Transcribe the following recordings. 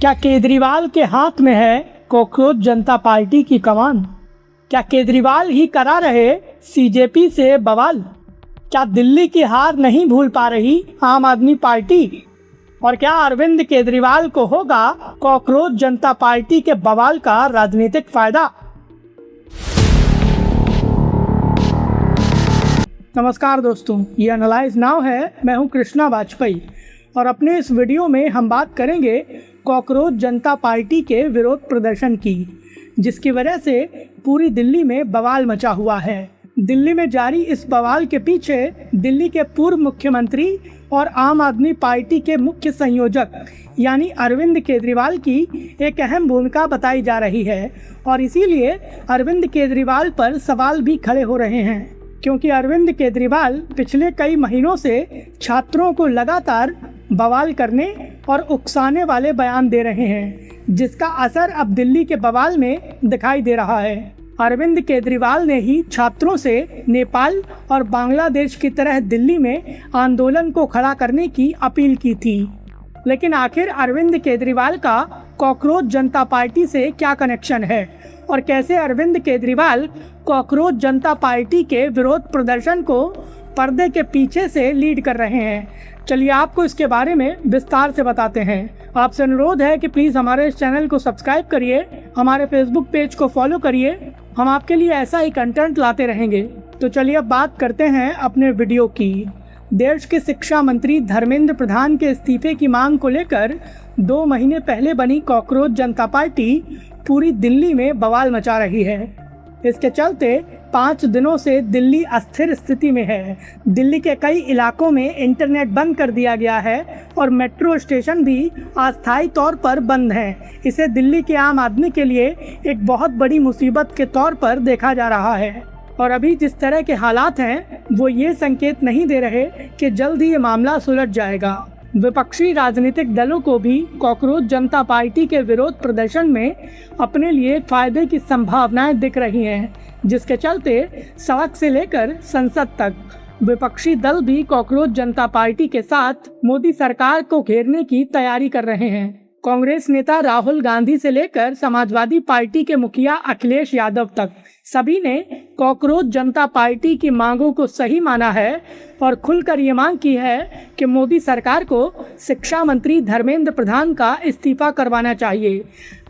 क्या केजरीवाल के हाथ में है कॉकरोच जनता पार्टी की कमान? क्या केजरीवाल ही करा रहे सीजेपी से बवाल? क्या दिल्ली की हार नहीं भूल पा रही आम आदमी पार्टी? और क्या अरविंद केजरीवाल को होगा कॉकरोच जनता पार्टी के बवाल का राजनीतिक फायदा? नमस्कार दोस्तों, ये एनालाइज नाउ है। मैं हूं कृष्णा वाजपेयी और अपने इस वीडियो में हम बात करेंगे कॉकरोच जनता पार्टी के विरोध प्रदर्शन की, जिसकी वजह से पूरी दिल्ली में बवाल मचा हुआ है। दिल्ली में जारी इस बवाल के पीछे दिल्ली के पूर्व मुख्यमंत्री और आम आदमी पार्टी के मुख्य संयोजक यानी अरविंद केजरीवाल की एक अहम भूमिका बताई जा रही है और इसीलिए अरविंद केजरीवाल पर सवाल भी खड़े हो रहे हैं, क्योंकि अरविंद केजरीवाल पिछले कई महीनों से छात्रों को लगातार बवाल करने और उकसाने वाले बयान दे रहे हैं, जिसका असर अब दिल्ली के बवाल में दिखाई दे रहा है। अरविंद केजरीवाल ने ही छात्रों से नेपाल और बांग्लादेश की तरह दिल्ली में आंदोलन को खड़ा करने की अपील की थी। लेकिन आखिर अरविंद केजरीवाल का कॉकरोच जनता पार्टी से क्या कनेक्शन है और कैसे अरविंद केजरीवाल कॉकरोच जनता पार्टी के विरोध प्रदर्शन को पर्दे के पीछे से लीड कर रहे हैं? चलिए आपको इसके बारे में विस्तार से बताते हैं। आपसे अनुरोध है कि प्लीज़ हमारे इस चैनल को सब्सक्राइब करिए, हमारे फेसबुक पेज को फॉलो करिए, हम आपके लिए ऐसा ही कंटेंट लाते रहेंगे। तो चलिए अब बात करते हैं अपने वीडियो की। देश के शिक्षा मंत्री धर्मेंद्र प्रधान के इस्तीफे की मांग को लेकर 2 महीने पहले बनी कॉकरोच जनता पार्टी पूरी दिल्ली में बवाल मचा रही है। इसके चलते 5 दिनों से दिल्ली अस्थिर स्थिति में है। दिल्ली के कई इलाकों में इंटरनेट बंद कर दिया गया है और मेट्रो स्टेशन भी अस्थायी तौर पर बंद हैं। इसे दिल्ली के आम आदमी के लिए एक बहुत बड़ी मुसीबत के तौर पर देखा जा रहा है और अभी जिस तरह के हालात हैं वो ये संकेत नहीं दे रहे कि जल्द ही ये मामला सुलझ जाएगा। विपक्षी राजनीतिक दलों को भी कॉकरोच जनता पार्टी के विरोध प्रदर्शन में अपने लिए फायदे की संभावनाएं दिख रही हैं, जिसके चलते सड़क से लेकर संसद तक विपक्षी दल भी कॉकरोच जनता पार्टी के साथ मोदी सरकार को घेरने की तैयारी कर रहे हैं। कांग्रेस नेता राहुल गांधी से लेकर समाजवादी पार्टी के मुखिया अखिलेश यादव तक सभी ने कॉकरोच जनता पार्टी की मांगों को सही माना है और खुलकर ये मांग की है कि मोदी सरकार को शिक्षा मंत्री धर्मेंद्र प्रधान का इस्तीफा करवाना चाहिए।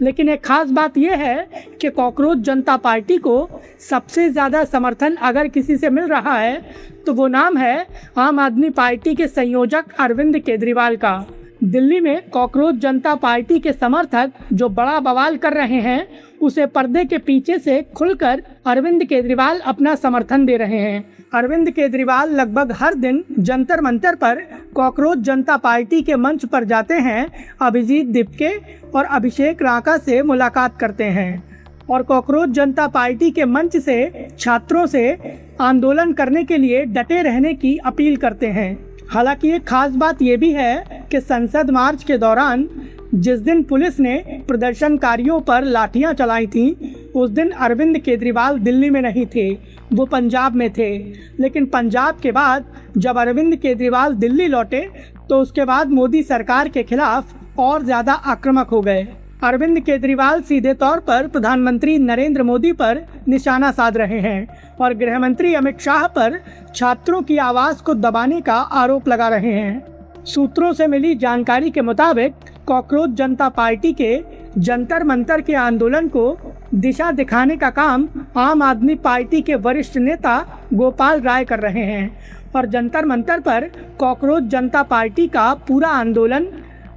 लेकिन एक खास बात यह है कि कॉकरोच जनता पार्टी को सबसे ज़्यादा समर्थन अगर किसी से मिल रहा है तो वो नाम है आम आदमी पार्टी के संयोजक अरविंद केजरीवाल का। दिल्ली में कॉकरोच जनता पार्टी के समर्थक जो बड़ा बवाल कर रहे हैं, उसे पर्दे के पीछे से खुलकर अरविंद केजरीवाल अपना समर्थन दे रहे हैं। अरविंद केजरीवाल लगभग हर दिन जंतर मंतर पर कॉकरोच जनता पार्टी के मंच पर जाते हैं, अभिजीत दीपके और अभिषेक राका से मुलाकात करते हैं और कॉकरोच जनता पार्टी के मंच से छात्रों से आंदोलन करने के लिए डटे रहने की अपील करते हैं। हालांकि एक खास बात यह भी है कि संसद मार्च के दौरान जिस दिन पुलिस ने प्रदर्शनकारियों पर लाठियां चलाई थीं, उस दिन अरविंद केजरीवाल दिल्ली में नहीं थे, वो पंजाब में थे। लेकिन पंजाब के बाद जब अरविंद केजरीवाल दिल्ली लौटे तो उसके बाद मोदी सरकार के खिलाफ और ज़्यादा आक्रामक हो गए। अरविंद केजरीवाल सीधे तौर पर प्रधानमंत्री नरेंद्र मोदी पर निशाना साध रहे हैं और गृह मंत्री अमित शाह पर छात्रों की आवाज़ को दबाने का आरोप लगा रहे हैं। सूत्रों से मिली जानकारी के मुताबिक कॉकरोच जनता पार्टी के जंतर मंतर के आंदोलन को दिशा दिखाने का काम आम आदमी पार्टी के वरिष्ठ नेता गोपाल राय कर रहे हैं और जंतर मंतर पर कॉकरोच जनता पार्टी का पूरा आंदोलन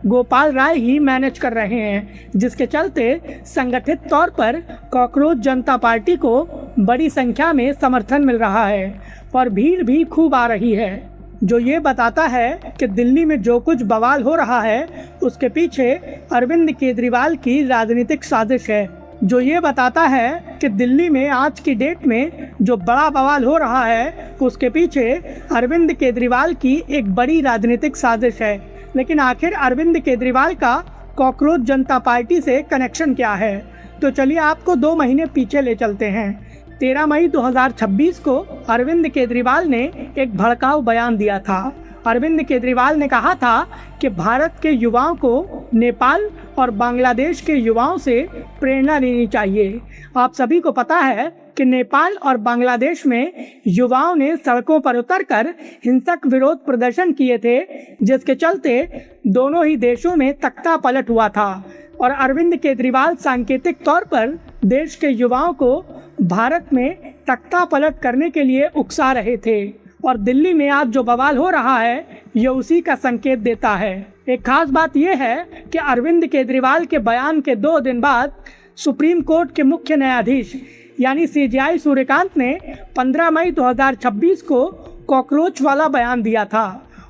गोपाल राय ही मैनेज कर रहे हैं, जिसके चलते संगठित तौर पर कॉकरोच जनता पार्टी को बड़ी संख्या में समर्थन मिल रहा है और भीड़ भी खूब आ रही है, जो ये बताता है कि दिल्ली में जो कुछ बवाल हो रहा है उसके पीछे अरविंद केजरीवाल की राजनीतिक साजिश है। जो ये बताता है कि दिल्ली में आज की डेट में जो बड़ा बवाल हो रहा है उसके पीछे अरविंद केजरीवाल की एक बड़ी राजनीतिक साजिश है। लेकिन आखिर अरविंद केजरीवाल का कॉकरोच जनता पार्टी से कनेक्शन क्या है? तो चलिए आपको 2 महीने पीछे ले चलते हैं। 13 मई 2026 को अरविंद केजरीवाल ने एक भड़काऊ बयान दिया था। अरविंद केजरीवाल ने कहा था कि भारत के युवाओं को नेपाल और बांग्लादेश के युवाओं से प्रेरणा लेनी चाहिए। आप सभी को पता है कि नेपाल और बांग्लादेश में युवाओं ने सड़कों पर उतरकर हिंसक विरोध प्रदर्शन किए थे, जिसके चलते दोनों ही देशों में तख्ता पलट हुआ था और अरविंद केजरीवाल सांकेतिक तौर पर देश के युवाओं को भारत में तख्ता पलट करने के लिए उकसा रहे थे। और दिल्ली में आज जो बवाल हो रहा है ये उसी का संकेत देता है। एक खास बात यह है कि अरविंद केजरीवाल के बयान के 2 दिन बाद सुप्रीम कोर्ट के मुख्य न्यायाधीश यानी CJI सूर्यकांत ने 15 मई 2026 को कॉकरोच वाला बयान दिया था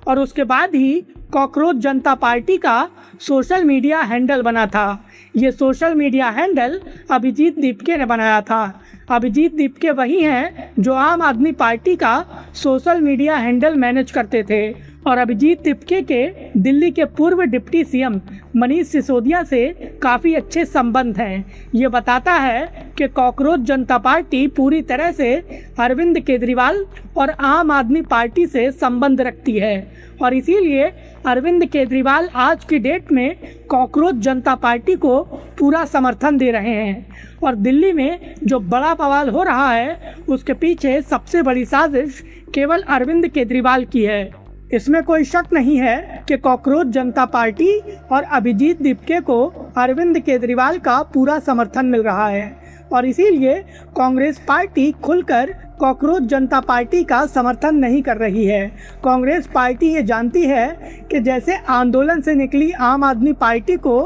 और उसके बाद ही कॉकरोच जनता पार्टी का सोशल मीडिया हैंडल बना था। ये social media handle Abhijeet Dipke ने बनाया था। अभिजीत दीपके वही हैं जो आम आदमी पार्टी का सोशल मीडिया हैंडल मैनेज करते थे और अभिजीत दीपके के दिल्ली के पूर्व डिप्टी CM मनीष सिसोदिया से काफ़ी अच्छे संबंध हैं। ये बताता है कि कॉकरोच जनता पार्टी पूरी तरह से अरविंद केजरीवाल और आम आदमी पार्टी से संबंध रखती है और इसीलिए अरविंद केजरीवाल आज की डेट में कॉकरोच जनता पार्टी को पूरा समर्थन दे रहे हैं। और दिल्ली में जो बड़ा बवाल हो रहा है उसके पीछे सबसे बड़ी साजिश केवल अरविंद केजरीवाल की है। इसमें कोई शक नहीं है कि कॉकरोच जनता पार्टी और अभिजीत दीपके को अरविंद केजरीवाल का पूरा समर्थन मिल रहा है और इसीलिए कांग्रेस पार्टी खुलकर कॉकरोच जनता पार्टी का समर्थन नहीं कर रही है। कांग्रेस पार्टी ये जानती है कि जैसे आंदोलन से निकली आम आदमी पार्टी को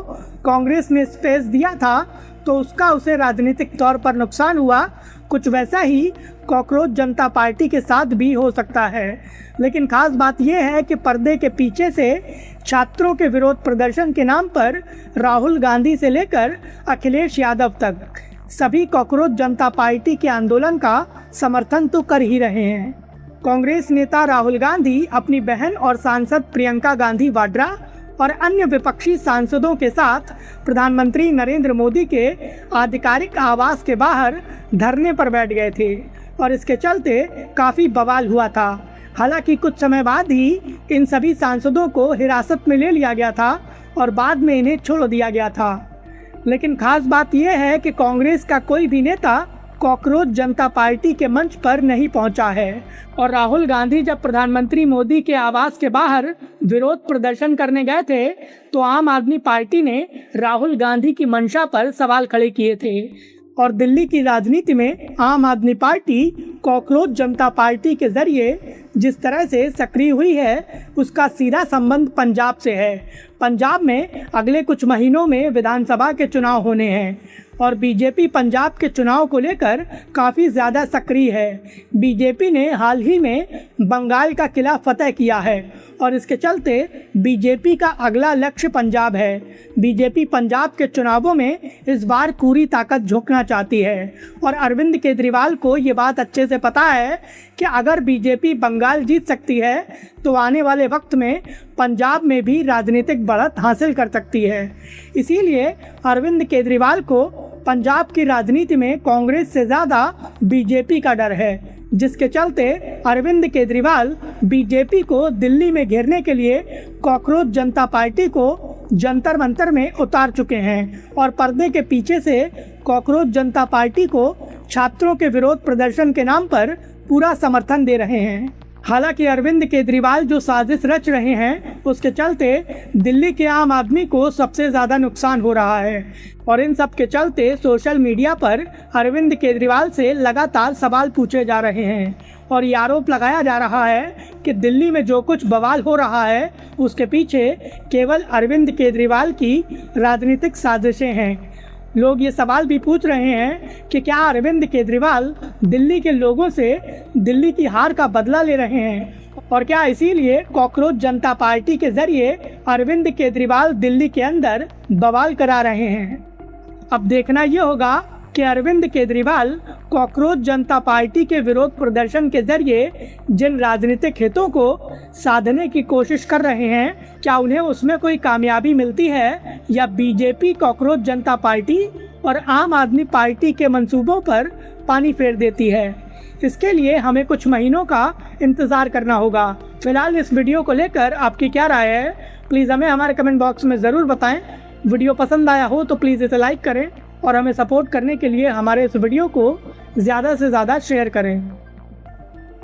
कांग्रेस ने स्पेस दिया था तो उसका उसे राजनीतिक तौर पर नुकसान हुआ, कुछ वैसा ही कॉकरोच जनता पार्टी के साथ भी हो सकता है। लेकिन खास बात यह है कि पर्दे के पीछे से छात्रों के विरोध प्रदर्शन के नाम पर राहुल गांधी से लेकर अखिलेश यादव तक सभी कॉकरोच जनता पार्टी के आंदोलन का समर्थन तो कर ही रहे हैं। कांग्रेस नेता राहुल गांधी अपनी बहन और सांसद प्रियंका गांधी वाड्रा और अन्य विपक्षी सांसदों के साथ प्रधानमंत्री नरेंद्र मोदी के आधिकारिक आवास के बाहर धरने पर बैठ गए थे और इसके चलते काफ़ी बवाल हुआ था। हालांकि कुछ समय बाद ही इन सभी सांसदों को हिरासत में ले लिया गया था और बाद में इन्हें छोड़ दिया गया था। लेकिन खास बात यह है कि कांग्रेस का कोई भी नेता कॉकरोच जनता पार्टी के मंच पर नहीं पहुंचा है और राहुल गांधी जब प्रधानमंत्री मोदी के आवास के बाहर विरोध प्रदर्शन करने गए थे तो आम आदमी पार्टी ने राहुल गांधी की मंशा पर सवाल खड़े किए थे। और दिल्ली की राजनीति में आम आदमी पार्टी कॉकरोच जनता पार्टी के जरिए जिस तरह से सक्रिय हुई है उसका सीधा संबंध पंजाब से है। पंजाब में अगले कुछ महीनों में विधानसभा के चुनाव होने हैं और बीजेपी पंजाब के चुनाव को लेकर काफ़ी ज़्यादा सक्रिय है। बीजेपी ने हाल ही में बंगाल का किला फतह किया है और इसके चलते बीजेपी का अगला लक्ष्य पंजाब है। बीजेपी पंजाब के चुनावों में इस बार पूरी ताकत झोंकना चाहती है और अरविंद केजरीवाल को ये बात अच्छे से पता है कि अगर बीजेपी बंगाल जीत सकती है तो आने वाले वक्त में पंजाब में भी राजनीतिक बढ़त हासिल कर सकती है। इसीलिए अरविंद केजरीवाल को पंजाब की राजनीति में कांग्रेस से ज़्यादा बीजेपी का डर है, जिसके चलते अरविंद केजरीवाल बीजेपी को दिल्ली में घेरने के लिए कॉकरोच जनता पार्टी को जंतर मंतर में उतार चुके हैं और पर्दे के पीछे से कॉकरोच जनता पार्टी को छात्रों के विरोध प्रदर्शन के नाम पर पूरा समर्थन दे रहे हैं। हालांकि अरविंद केजरीवाल जो साजिश रच रहे हैं उसके चलते दिल्ली के आम आदमी को सबसे ज़्यादा नुकसान हो रहा है और इन सब के चलते सोशल मीडिया पर अरविंद केजरीवाल से लगातार सवाल पूछे जा रहे हैं और ये आरोप लगाया जा रहा है कि दिल्ली में जो कुछ बवाल हो रहा है उसके पीछे केवल अरविंद केजरीवाल की राजनीतिक साजिशें हैं। लोग ये सवाल भी पूछ रहे हैं कि क्या अरविंद केजरीवाल दिल्ली के लोगों से दिल्ली की हार का बदला ले रहे हैं और क्या इसीलिए कॉकरोच जनता पार्टी के जरिए अरविंद केजरीवाल दिल्ली के अंदर बवाल करा रहे हैं। अब देखना ये होगा कि अरविंद केजरीवाल कॉकरोच जनता पार्टी के विरोध प्रदर्शन के जरिए जिन राजनीतिक हितों को साधने की कोशिश कर रहे हैं क्या उन्हें उसमें कोई कामयाबी मिलती है या बीजेपी कॉकरोच जनता पार्टी और आम आदमी पार्टी के मंसूबों पर पानी फेर देती है। इसके लिए हमें कुछ महीनों का इंतज़ार करना होगा फिलहाल इस वीडियो को लेकर आपकी क्या राय है, प्लीज़ हमें हमारे कमेंट बॉक्स में ज़रूर बताएं। वीडियो पसंद आया हो तो प्लीज़ इसे लाइक करें और हमें सपोर्ट करने के लिए हमारे इस वीडियो को ज़्यादा से ज़्यादा शेयर करें।